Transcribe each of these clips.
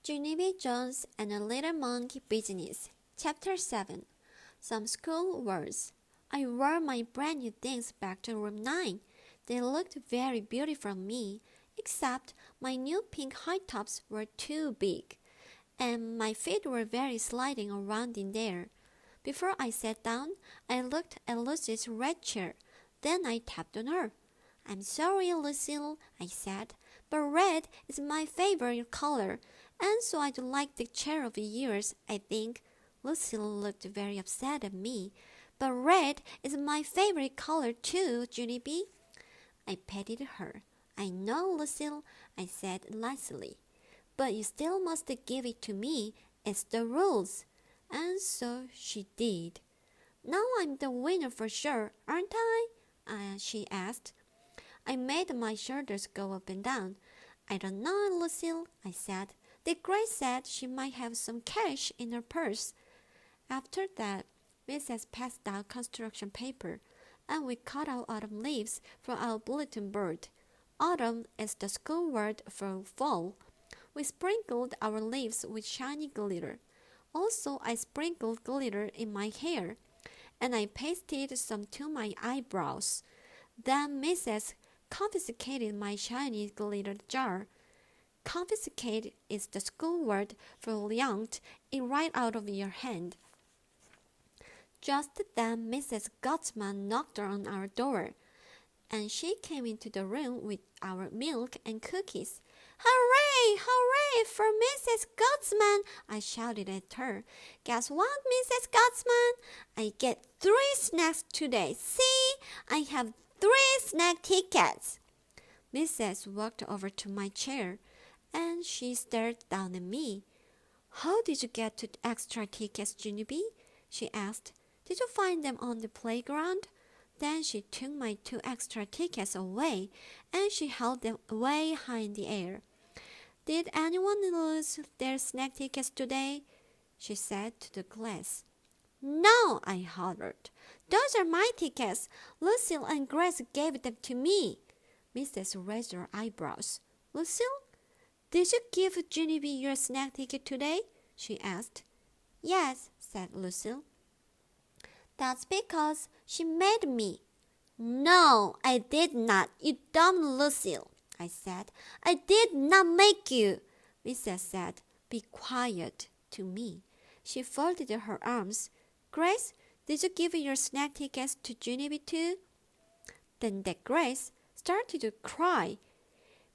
Junie Jones and a Little Monkey Business. Chapter 7. Some School Words. I wore my brand new things back to room 9. They looked very beautiful on me, except my new pink high tops were too big, and my feet were very sliding around in there. Before I sat down, I looked at Lucy's red chair. Then I tapped on her. "I'm sorry, Lucille," I said, "but red is my favorite color, and so I'd like the chair of yours, I think." Lucille looked very upset at me. "But red is my favorite color too, Junie B." I patted her. "I know, Lucille," I said nicely, "but you still must give it to me. It's the rules." And so she did. "Now I'm the winner for sure, aren't I?" She asked. I made my shoulders go up and down. "I don't know, Lucille," I said. "Dick Grace said she might have some cash in her purse." After that, Mrs. passed out construction paper, and we cut out autumn leaves from our bulletin board. Autumn is the school word for fall. We sprinkled our leaves with shiny glitter. Also, I sprinkled glitter in my hair, and I pasted some to my eyebrows. Then Mrs. confiscated my shiny glitter jar. Confiscate is the school word for yanked it right out of your hand. Just then Mrs. Gutzman knocked on our door, and she came into the room with our milk and cookies. "Hooray! Hooray for Mrs. Gutzman!" I shouted at her. "Guess what, Mrs. Gutzman? I get 3 snacks today. See? I have 3 snack tickets." Mrs. walked over to my chair, and she stared down at me. "How did you get 2 extra tickets, Junie B?" she asked. "Did you find them on the playground?" Then she took my 2 extra tickets away, and she held them way high in the air. "Did anyone lose their snack tickets today?" she said to the class. "No," I hollered. "Those are my tickets. Lucille and Grace gave them to me." Mrs. raised her eyebrows. "Lucille, did you give Junie B your snack ticket today?" she asked. "Yes," said Lucille. "That's because she made me." "No, I did not, you dumb Lucille," I said. "I did not make you." Mrs. said, "Be quiet," to me. She folded her arms. "Grace, did you give your snack tickets to Junie B too?" Then that Grace started to cry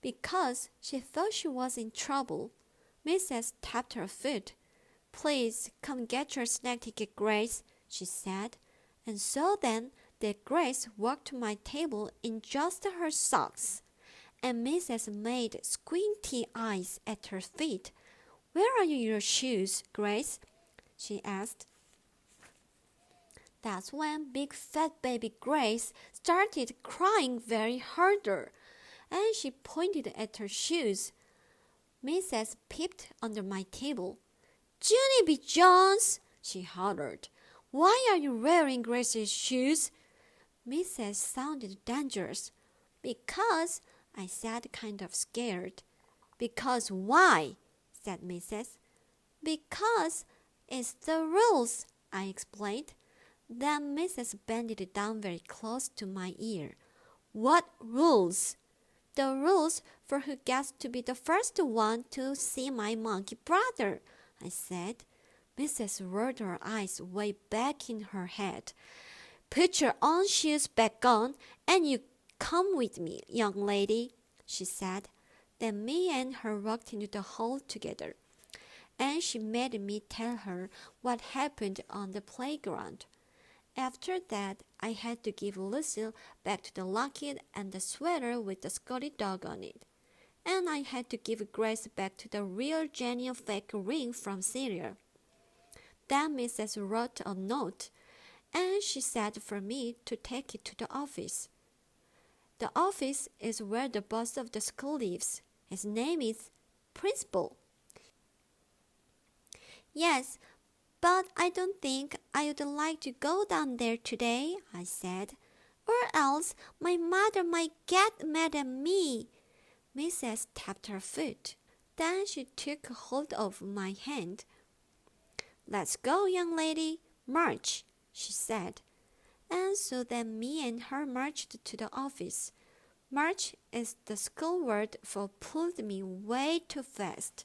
because she thought she was in trouble. Mrs. tapped her foot. "Please come get your snack ticket, Grace," she said. And so then that Grace walked to my table in just her socks, and Mrs. made squinty eyes at her feet. "Where are your shoes, Grace?" she asked. That's when big fat baby Grace started crying very harder, and she pointed at her shoes. Mrs. peeped under my table. "Junie B. Jones," she hollered, "why are you wearing Grace's shoes?" Mrs. sounded dangerous. "Because," I said, kind of scared. "Because why?" said Mrs. "Because it's the rules," I explained. Then Mrs. bent it down very close to my ear. "What rules?" "The rules for who gets to be the first one to see my monkey brother," I said. Mrs. rolled her eyes way back in her head. "Put your own shoes back on, and you come with me, young lady," she said. Then me and her walked into the hall together, and she made me tell her what happened on the playground. After that, I had to give Lucille back to the locket and the sweater with the Scotty dog on it. And I had to give Grace back to the real genuine fake ring from Syria. Then Mrs. wrote a note, and she said for me to take it to the office. The office is where the boss of the school lives. His name is Principal. "Yes, but I don't think I would like to go down there today," I said, "or else my mother might get mad at me." Mrs. tapped her foot. Then she took hold of my hand. "Let's go, young lady. March," she said. And so then me and her marched to the office. March is the school word for pulled me way too fast.